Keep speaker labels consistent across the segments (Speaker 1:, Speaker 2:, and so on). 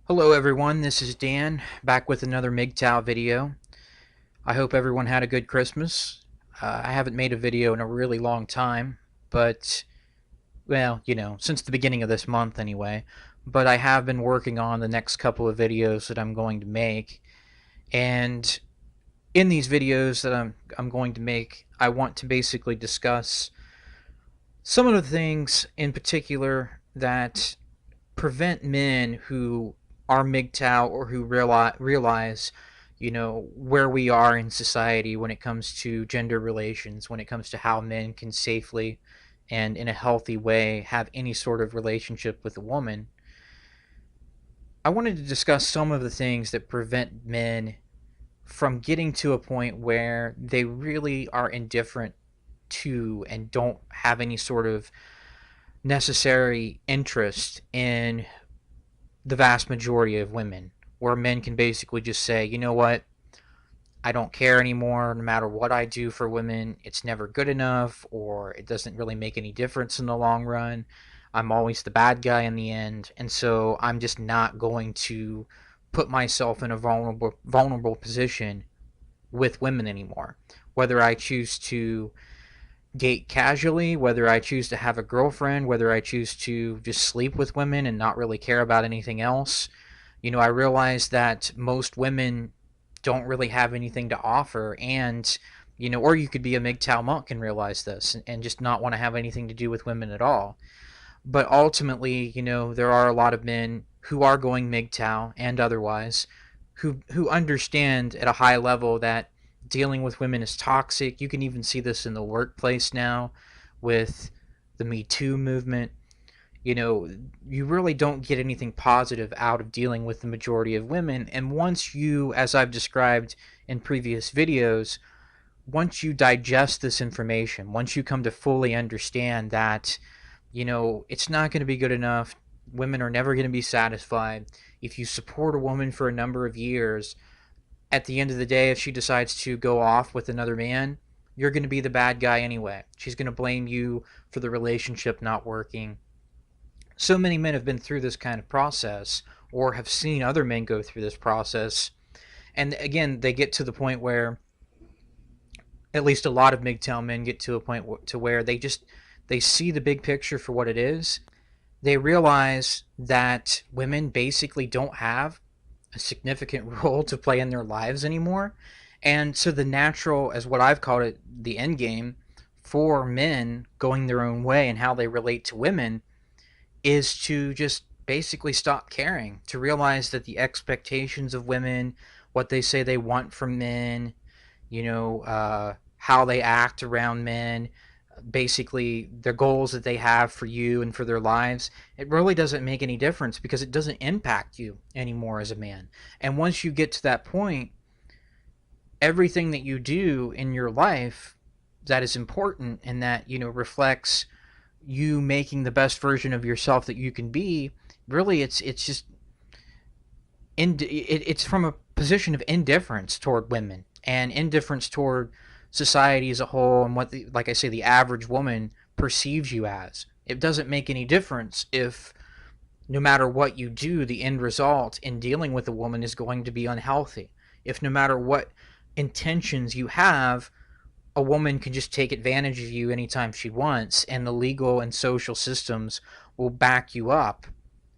Speaker 1: Hello everyone, this is Dan, back with another MGTOW video. I hope everyone had a good Christmas. I haven't made a video in a really long time, but, well, since the beginning of this month anyway. But I have been working on the next couple of videos that I'm going to make. And in these videos that I'm going to make, I want to basically discuss some of the things in particular that prevent men who are MGTOW or who realize, where we are in society when it comes to gender relations, when it comes to how men can safely and in a healthy way have any sort of relationship with a woman. I wanted to discuss some of the things that prevent men from getting to a point where they really are indifferent to and don't have any sort of necessary interest in the vast majority of women, where men can basically just say, you know what, I don't care anymore. No matter what I do for women, it's never good enough, or it doesn't really make any difference in the long run. I'm always the bad guy in the end, and so I'm just not going to put myself in a vulnerable position with women anymore. Whether I choose to date casually, whether I choose to have a girlfriend, whether I choose to just sleep with women and not really care about anything else. I realize that most women don't really have anything to offer, and or you could be a MGTOW monk and realize this and just not want to have anything to do with women at all. But ultimately, there are a lot of men who are going MGTOW and otherwise who understand at a high level that dealing with women is toxic. You can even see this in the workplace now with the Me Too movement. You really don't get anything positive out of dealing with the majority of women. And once you, as I've described in previous videos, once you digest this information, once you come to fully understand that, it's not going to be good enough, women are never going to be satisfied. If you support a woman for a number of years, at the end of the day, if she decides to go off with another man, you're going to be the bad guy anyway. She's going to blame you for the relationship not working. So many men have been through this kind of process or have seen other men go through this process. And again, they get to the point where, at least a lot of MGTOW men get to a point to where they see the big picture for what it is. They realize that women basically don't have a significant role to play in their lives anymore. And so the natural, as what I've called it, the end game for men going their own way and how they relate to women is to just basically stop caring, to realize that the expectations of women, what they say they want from men, how they act around men, basically their goals that they have for you and for their lives, it really doesn't make any difference because it doesn't impact you anymore as a man. And once you get to that point, everything that you do in your life that is important and that reflects you making the best version of yourself that you can be, really it's just it's from a position of indifference toward women and indifference toward society as a whole and what like I say, the average woman perceives you as. It doesn't make any difference if no matter what you do, the end result in dealing with a woman is going to be unhealthy. If no matter what intentions you have, a woman can just take advantage of you anytime she wants, and the legal and social systems will back you up,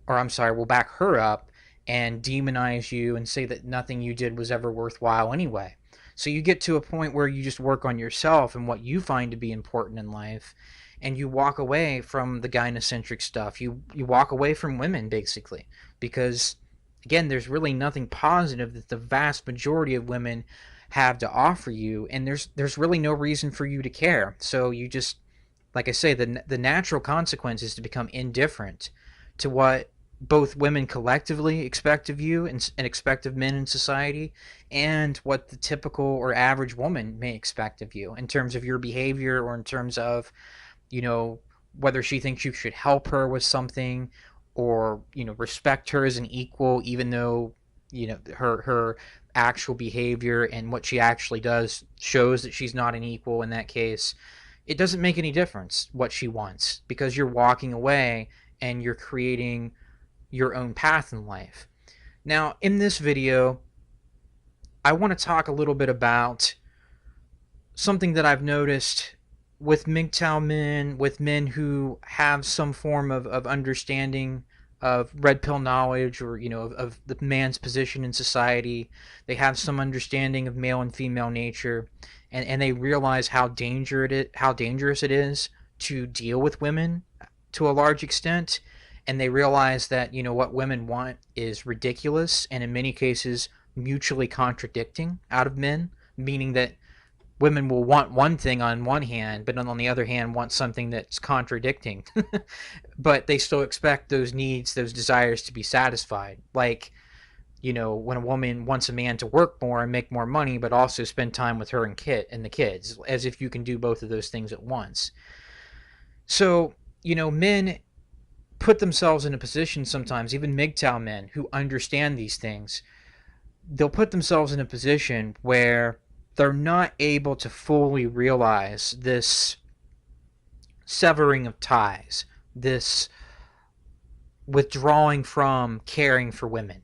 Speaker 1: or I'm sorry, will back her up and demonize you and say that nothing you did was ever worthwhile anyway. So you get to a point where you just work on yourself and what you find to be important in life, and you walk away from the gynocentric stuff. You walk away from women basically because again, there's really nothing positive that the vast majority of women have to offer you, and there's really no reason for you to care. So you just, like I say, the natural consequence is to become indifferent to what both women collectively expect of you and expect of men in society, and what the typical or average woman may expect of you in terms of your behavior or in terms of, you know, whether she thinks you should help her with something or, respect her as an equal, even though, her actual behavior and what she actually does shows that she's not an equal in that case. It doesn't make any difference what she wants because you're walking away and you're creating your own path in life. Now, in this video, I want to talk a little bit about something that I've noticed with MGTOW men, with men who have some form of understanding of red pill knowledge, or of the man's position in society. They have some understanding of male and female nature, and they realize how dangerous it is to deal with women to a large extent. And they realize that what women want is ridiculous, and in many cases mutually contradicting out of men, meaning that women will want one thing on one hand, but on the other hand want something that's contradicting. But they still expect those needs, those desires to be satisfied. Like, when a woman wants a man to work more and make more money, but also spend time with her and the kids, as if you can do both of those things at once. So, men put themselves in a position sometimes, even MGTOW men who understand these things, they'll put themselves in a position where they're not able to fully realize this severing of ties, this withdrawing from caring for women.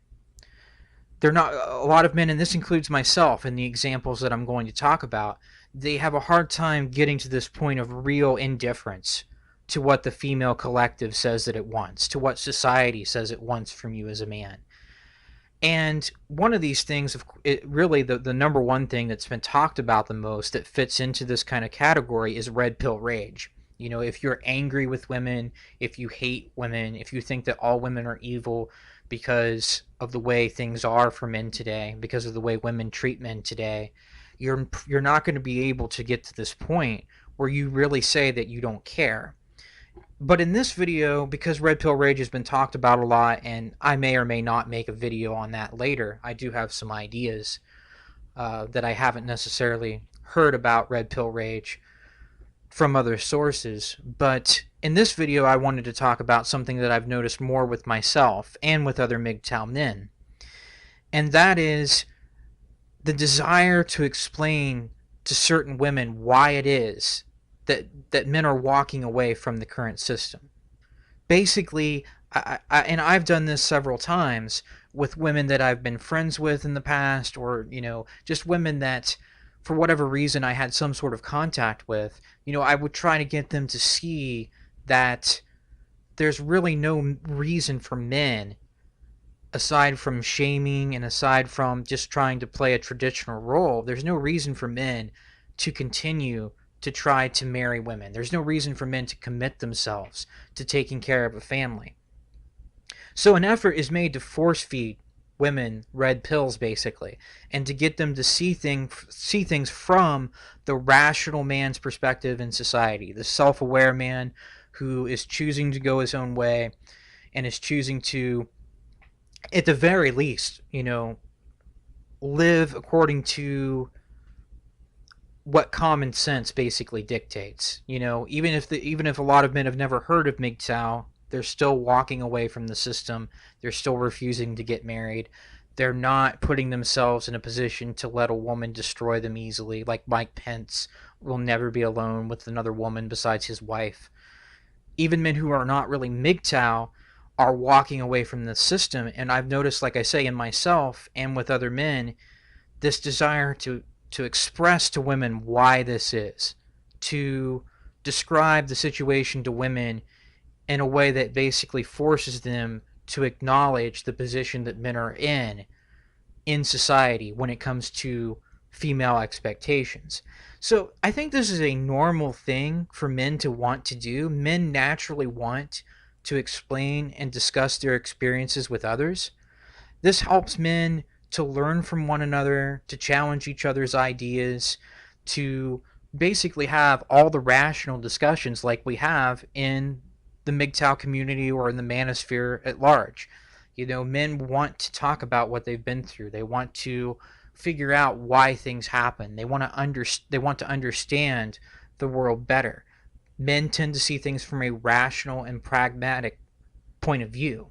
Speaker 1: They're not, a lot of men, and this includes myself in the examples that I'm going to talk about, they have a hard time getting to this point of real indifference to what the female collective says that it wants, to what society says it wants from you as a man. And one of these things, really the number one thing that's been talked about the most that fits into this kind of category is red pill rage. If you're angry with women, if you hate women, if you think that all women are evil because of the way things are for men today, because of the way women treat men today, you're not going to be able to get to this point where you really say that you don't care. But in this video, because red pill rage has been talked about a lot, and I may or may not make a video on that later, I do have some ideas that I haven't necessarily heard about red pill rage from other sources. But in this video, I wanted to talk about something that I've noticed more with myself and with other MGTOW men. And that is the desire to explain to certain women why it is that men are walking away from the current system. Basically, and I've done this several times with women that I've been friends with in the past, or just women that for whatever reason I had some sort of contact with. I would try to get them to see that there's really no reason for men, aside from shaming and aside from just trying to play a traditional role, there's no reason for men to continue to try to marry women. There's no reason for men to commit themselves to taking care of a family. So an effort is made to force feed women red pills, basically, and to get them to see things from the rational man's perspective in society, the self-aware man who is choosing to go his own way and is choosing to, at the very least, live according to what common sense basically dictates. Even if a lot of men have never heard of MGTOW, they're still walking away from the system. They're still refusing to get married. They're not putting themselves in a position to let a woman destroy them easily. Like Mike Pence will never be alone with another woman besides his wife. Even men who are not really MGTOW are walking away from the system. And I've noticed, like I say, in myself and with other men, this desire to express to women why this is, to describe the situation to women in a way that basically forces them to acknowledge the position that men are in society when it comes to female expectations. So I think this is a normal thing for men to want to do. Men naturally want to explain and discuss their experiences with others. This helps men to learn from one another, to challenge each other's ideas, to basically have all the rational discussions like we have in the MGTOW community or in the manosphere at large. Men want to talk about what they've been through. They want to figure out why things happen. They want to understand the world better. Men tend to see things from a rational and pragmatic point of view.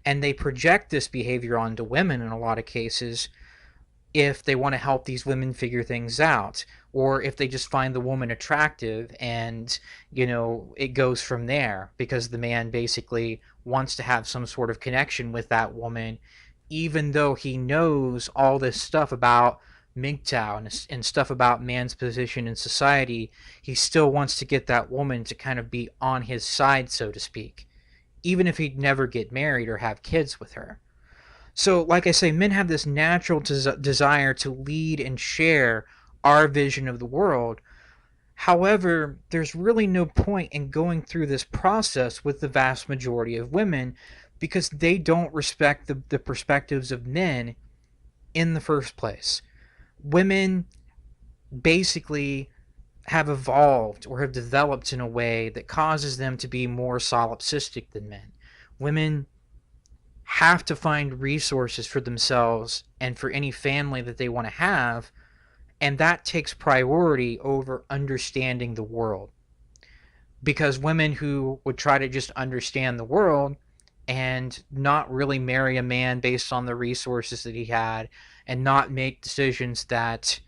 Speaker 1: And they project this behavior onto women in a lot of cases if they want to help these women figure things out, or if they just find the woman attractive, and it goes from there because the man basically wants to have some sort of connection with that woman even though he knows all this stuff about MGTOW and stuff about man's position in society, he still wants to get that woman to kind of be on his side, so to speak, even if he'd never get married or have kids with her. So, like I say, men have this natural desire to lead and share our vision of the world. However, there's really no point in going through this process with the vast majority of women because they don't respect the perspectives of men in the first place. Women basically have evolved or have developed in a way that causes them to be more solipsistic than men. Women have to find resources for themselves and for any family that they want to have, and that takes priority over understanding the world. Because women who would try to just understand the world and not really marry a man based on the resources that he had and not make decisions that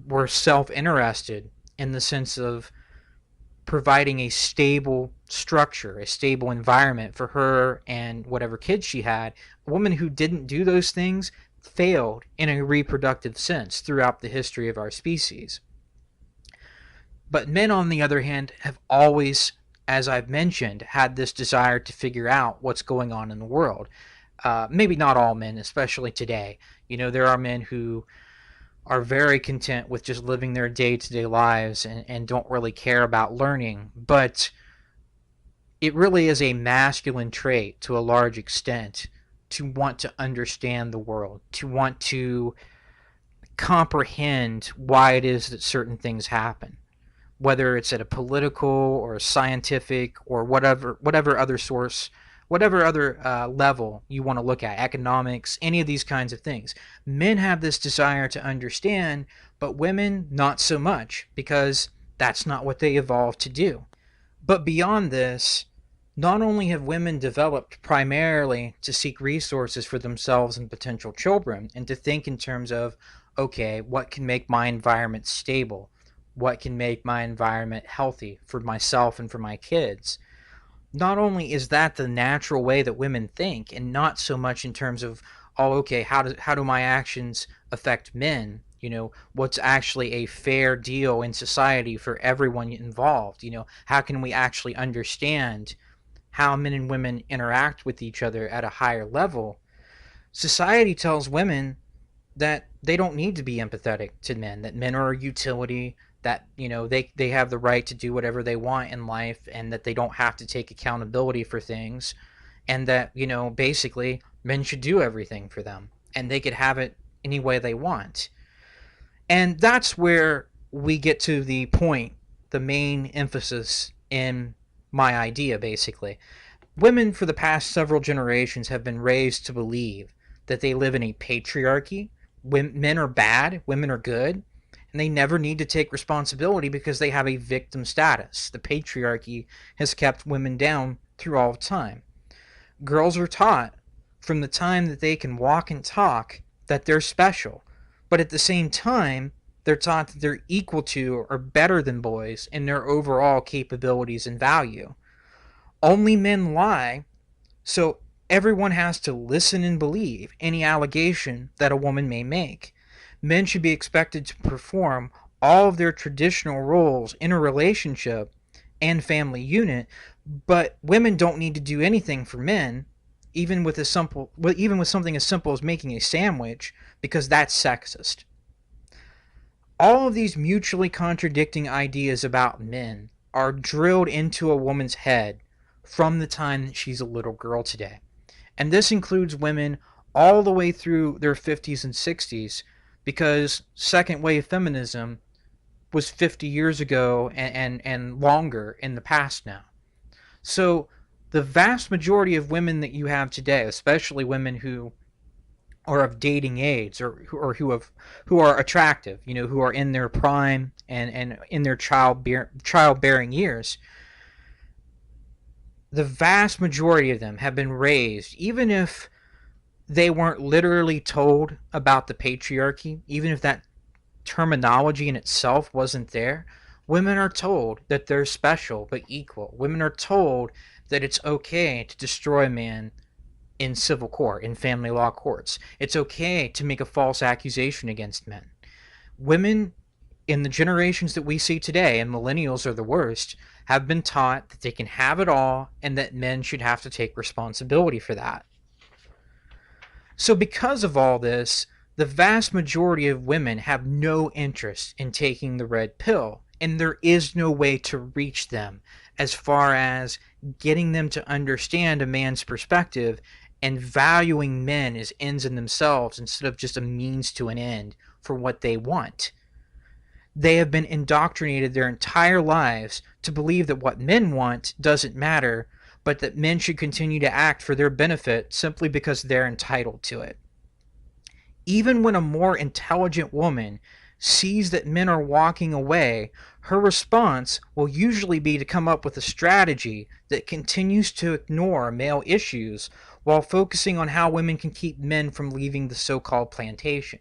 Speaker 1: were self-interested in the sense of providing a stable structure, a stable environment for her and whatever kids she had, a woman who didn't do those things failed in a reproductive sense throughout the history of our species. But men, on the other hand, have always, as I've mentioned, had this desire to figure out what's going on in the world. Maybe not all men, especially today. You know, there are men who are very content with just living their day-to-day lives and don't really care about learning. But it really is a masculine trait to a large extent to want to understand the world, to want to comprehend why it is that certain things happen, whether it's at a political or a scientific or whatever other source, whatever other level you want to look at, economics, any of these kinds of things. Men have this desire to understand, but women not so much, because that's not what they evolved to do. But beyond this, not only have women developed primarily to seek resources for themselves and potential children, and to think in terms of, okay, what can make my environment stable? What can make my environment healthy for myself and for my kids? Not only is that the natural way that women think, and not so much in terms of, oh, okay, how do my actions affect men? You know, what's actually a fair deal in society for everyone involved? You know, how can we actually understand how men and women interact with each other at a higher level? Society tells women that they don't need to be empathetic to men, that men are a utility, that, you know, they have the right to do whatever they want in life, and that they don't have to take accountability for things, and that, you know, basically men should do everything for them and they could have it any way they want. And that's where we get to the point, the main emphasis in my idea. Basically, women for the past several generations have been raised to believe that they live in a patriarchy. Men are bad, women are good, and they never need to take responsibility because they have a victim status. The patriarchy has kept women down through all of time. Girls are taught from the time that they can walk and talk that they're special, but at the same time, they're taught that they're equal to or better than boys in their overall capabilities and value. Only men lie, so everyone has to listen and believe any allegation that a woman may make. Men should be expected to perform all of their traditional roles in a relationship and family unit, but women don't need to do anything for men, even with something as simple as making a sandwich, because that's sexist. All of these mutually contradicting ideas about men are drilled into a woman's head from the time that she's a little girl today. And this includes women all the way through their 50s and 60s, because second wave feminism was 50 years ago and longer in the past now. So the vast majority of women that you have today, especially women who are of dating age, or who are attractive, you know, who are in their prime and in their childbearing years, the vast majority of them have been raised, even if they weren't literally told about the patriarchy, even if that terminology in itself wasn't there. Women are told that they're special but equal. Women are told that it's okay to destroy a man in civil court, in family law courts. It's okay to make a false accusation against men. Women in the generations that we see today, and millennials are the worst, have been taught that they can have it all and that men should have to take responsibility for that. So, because of all this, the vast majority of women have no interest in taking the red pill, and there is no way to reach them as far as getting them to understand a man's perspective and valuing men as ends in themselves instead of just a means to an end for what they want. They have been indoctrinated their entire lives to believe that what men want doesn't matter, but that men should continue to act for their benefit simply because they're entitled to it. Even when a more intelligent woman sees that men are walking away, her response will usually be to come up with a strategy that continues to ignore male issues while focusing on how women can keep men from leaving the so-called plantation.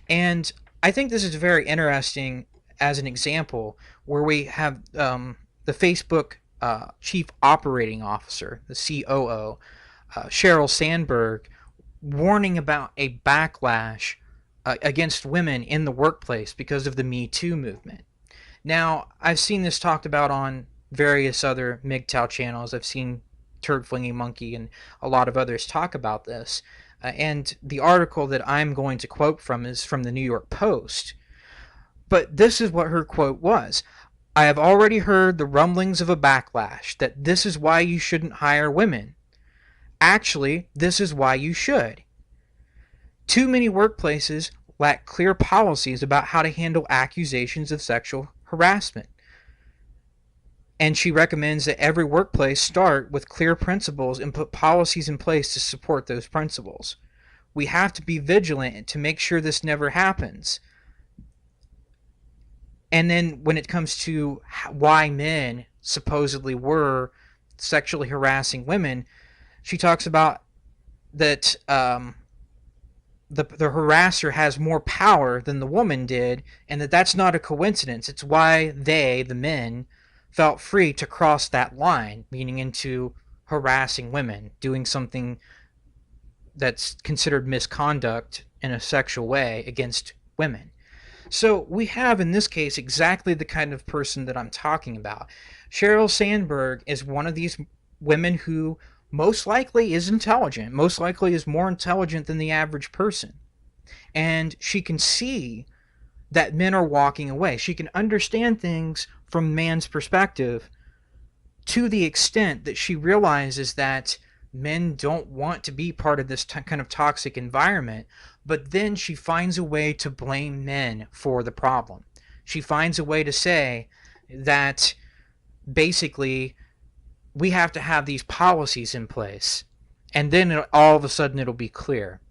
Speaker 1: And I think this is very interesting as an example where we have the Facebook chief operating officer, the COO, Sheryl Sandberg, warning about a backlash against women in the workplace because of the Me Too movement. Now, I've seen this talked about on various other MGTOW channels. I've seen Turd Flinging Monkey and a lot of others talk about this. And the article that I'm going to quote from is from the New York Post. But this is what her quote was. I have already heard the rumblings of a backlash that this is why you shouldn't hire women. Actually, this is why you should. Too many workplaces lack clear policies about how to handle accusations of sexual harassment. And she recommends that every workplace start with clear principles and put policies in place to support those principles. We have to be vigilant to make sure this never happens. And then when it comes to why men supposedly were sexually harassing women, she talks about that the harasser has more power than the woman did, and that's not a coincidence. It's why they, the men, felt free to cross that line, meaning into harassing women, doing something that's considered misconduct in a sexual way against women. So we have in this case exactly the kind of person that I'm talking about. Sheryl Sandberg is one of these women who most likely is intelligent, most likely is more intelligent than the average person. And she can see that men are walking away. She can understand things from man's perspective to the extent that she realizes that men don't want to be part of this kind of toxic environment, but then she finds a way to blame men for the problem. She finds a way to say that basically we have to have these policies in place, and then all of a sudden it'll be clear.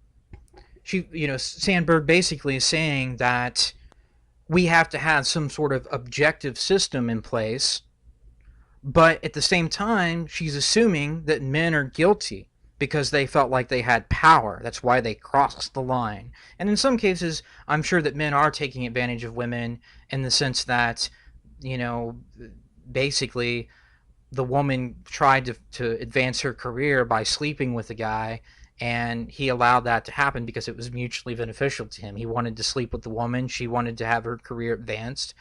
Speaker 1: Sandberg basically is saying that we have to have some sort of objective system in place, but at the same time, she's assuming that men are guilty because they felt like they had power. That's why they crossed the line. And in some cases, I'm sure that men are taking advantage of women in the sense that, basically the woman tried to advance her career by sleeping with a guy, and he allowed that to happen because it was mutually beneficial to him. He wanted to sleep with the woman. She wanted to have her career advanced,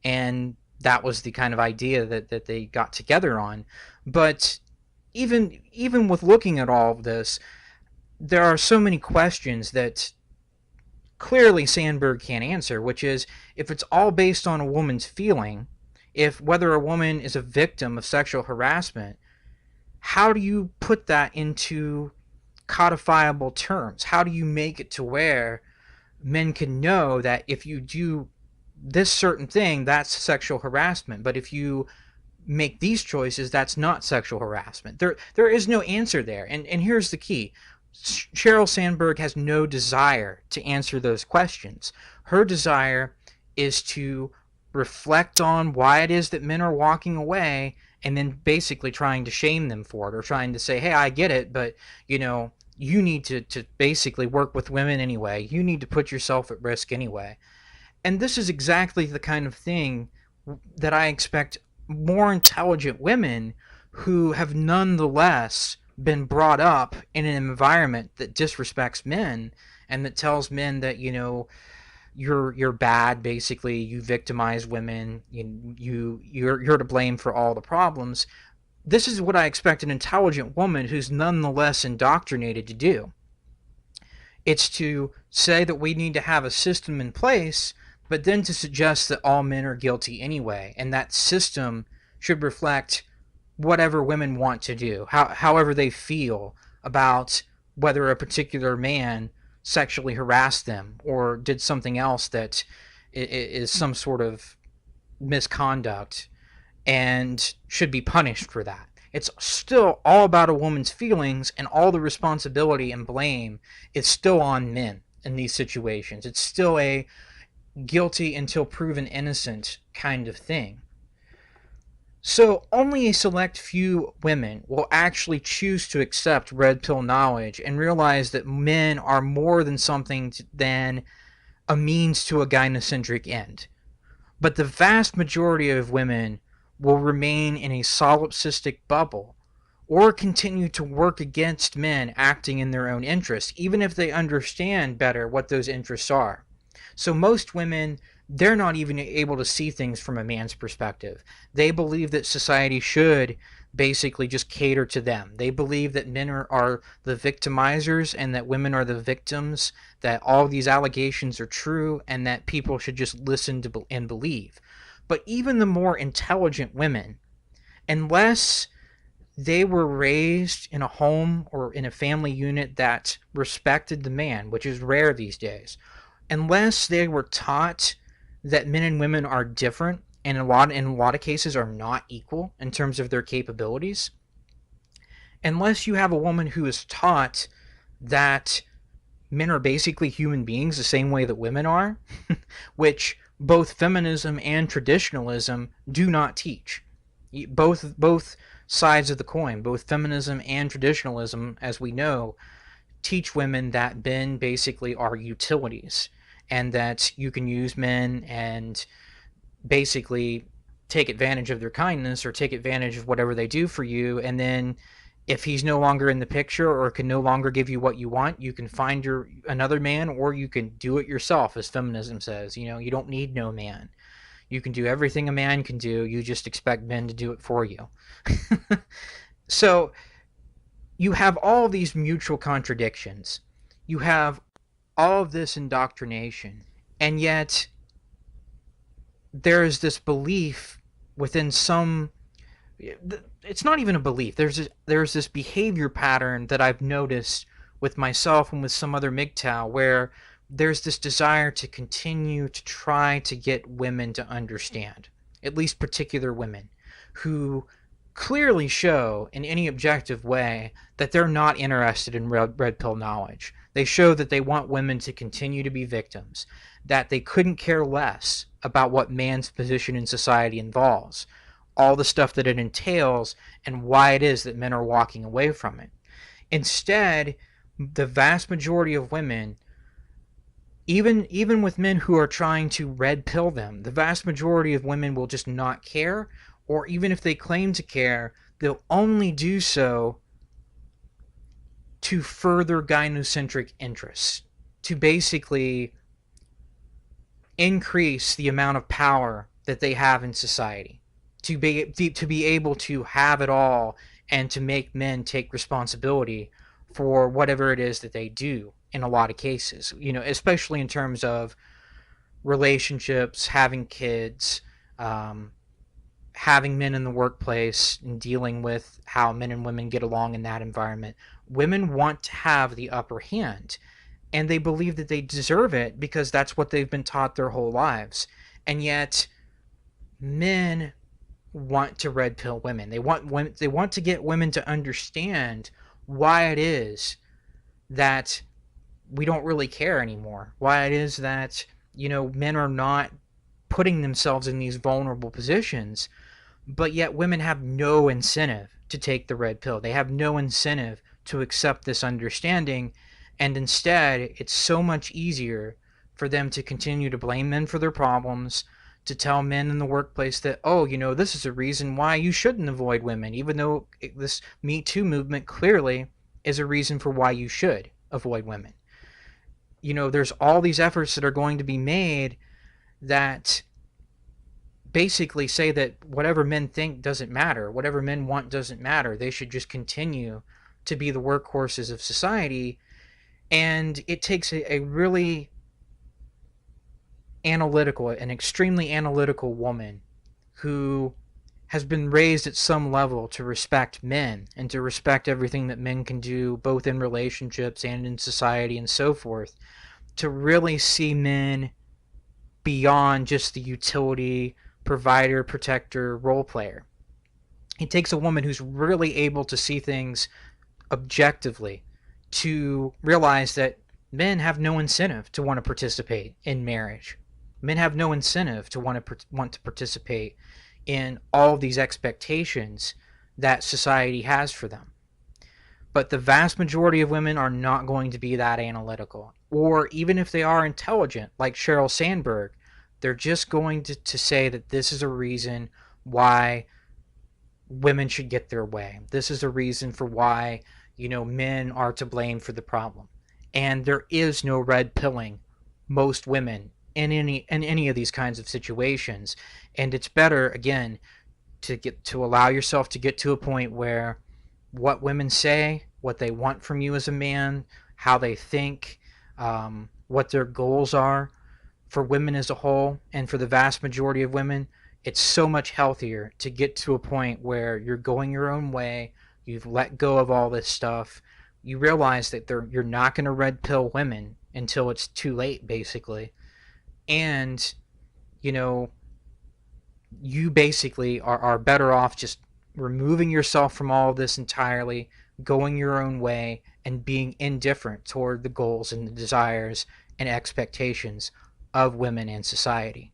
Speaker 1: and that was the kind of idea that they got together on. But even with looking at all of this, there are so many questions that clearly Sandberg can't answer, which is, if it's all based on a woman's feeling, if whether a woman is a victim of sexual harassment, how do you put that into codifiable terms? How do you make it to where men can know that if you do this certain thing, that's sexual harassment, but if you make these choices, that's not sexual harassment? There is no answer there. And here's the key. Sheryl Sandberg has no desire to answer those questions. Her desire is to reflect on why it is that men are walking away, and then basically trying to shame them for it, or trying to say, hey, I get it, but you need to basically work with women anyway. You need to put yourself at risk anyway. And this is exactly the kind of thing that I expect more intelligent women who have nonetheless been brought up in an environment that disrespects men and that tells men that, you're bad, basically, you victimize women, you're to blame for all the problems. This is what I expect an intelligent woman who's nonetheless indoctrinated to do. It's to say that we need to have a system in place, but then to suggest that all men are guilty anyway, and that system should reflect whatever women want to do, however they feel about whether a particular man sexually harassed them or did something else that is some sort of misconduct and should be punished for that. It's still all about a woman's feelings, and all the responsibility and blame is still on men in these situations. It's still a guilty until proven innocent kind of thing. So only a select few women will actually choose to accept red pill knowledge and realize that men are more than something than a means to a gynocentric end. But the vast majority of women will remain in a solipsistic bubble or continue to work against men acting in their own interest, even if they understand better what those interests are. So most women, they're not even able to see things from a man's perspective. They believe that society should basically just cater to them. They believe that men are the victimizers and that women are the victims, that all these allegations are true, and that people should just listen to and believe. But even the more intelligent women, unless they were raised in a home or in a family unit that respected the man, which is rare these days, unless they were taught that men and women are different and in a lot of cases are not equal in terms of their capabilities, unless you have a woman who is taught that men are basically human beings the same way that women are, which both feminism and traditionalism do not teach. Both sides of the coin, both feminism and traditionalism, as we know, teach women that men basically are utilities and that you can use men and basically take advantage of their kindness or take advantage of whatever they do for you, and then if he's no longer in the picture or can no longer give you what you want, you can find another man, or you can do it yourself, as feminism says. You don't need no man. You can do everything a man can do. You just expect men to do it for you. So you have all these mutual contradictions. You have all of this indoctrination, and yet there is this belief within some. It's not even a belief. There's this behavior pattern that I've noticed with myself and with some other MGTOW where there's this desire to continue to try to get women to understand, at least particular women, who clearly show in any objective way that they're not interested in red pill knowledge. They show that they want women to continue to be victims, that they couldn't care less about what man's position in society involves, all the stuff that it entails, and why it is that men are walking away from it. Instead, the vast majority of women, even with men who are trying to red pill them, the vast majority of women will just not care, or even if they claim to care, they'll only do so to further gynocentric interests, to basically increase the amount of power that they have in society, to be able to have it all and to make men take responsibility for whatever it is that they do in a lot of cases, especially in terms of relationships, having kids, having men in the workplace, and dealing with how men and women get along in that environment. Women want to have the upper hand, and they believe that they deserve it because that's what they've been taught their whole lives. And yet men want to red pill women. They want to get women to understand why it is that we don't really care anymore. Why it is that, men are not putting themselves in these vulnerable positions, but yet women have no incentive to take the red pill. They have no incentive to accept this understanding, and instead it's so much easier for them to continue to blame men for their problems, to tell men in the workplace that, oh, this is a reason why you shouldn't avoid women, even though this Me Too movement clearly is a reason for why you should avoid women. There's all these efforts that are going to be made that basically say that whatever men think doesn't matter, whatever men want doesn't matter. They should just continue to be the workhorses of society. And it takes a really analytical, an extremely analytical woman who has been raised at some level to respect men and to respect everything that men can do, both in relationships and in society and so forth, to really see men beyond just the utility, provider, protector, role player. It takes a woman who's really able to see things objectively to realize that men have no incentive to want to participate in marriage. Men have no incentive to want to participate in all of these expectations that society has for them. But the vast majority of women are not going to be that analytical. Or even if they are intelligent, like Sheryl Sandberg, they're just going to say that this is a reason why women should get their way. This is a reason for why, men are to blame for the problem. And there is no red pilling most women in any of these kinds of situations. And it's better, again, to allow yourself to get to a point where what women say, what they want from you as a man, how they think, what their goals are for women as a whole, and for the vast majority of women, it's so much healthier to get to a point where you're going your own way, you've let go of all this stuff, you realize that you're not going to red pill women until it's too late, basically. And, you know, you basically are better off just removing yourself from all of this entirely, going your own way, and being indifferent toward the goals and the desires and expectations of women and society.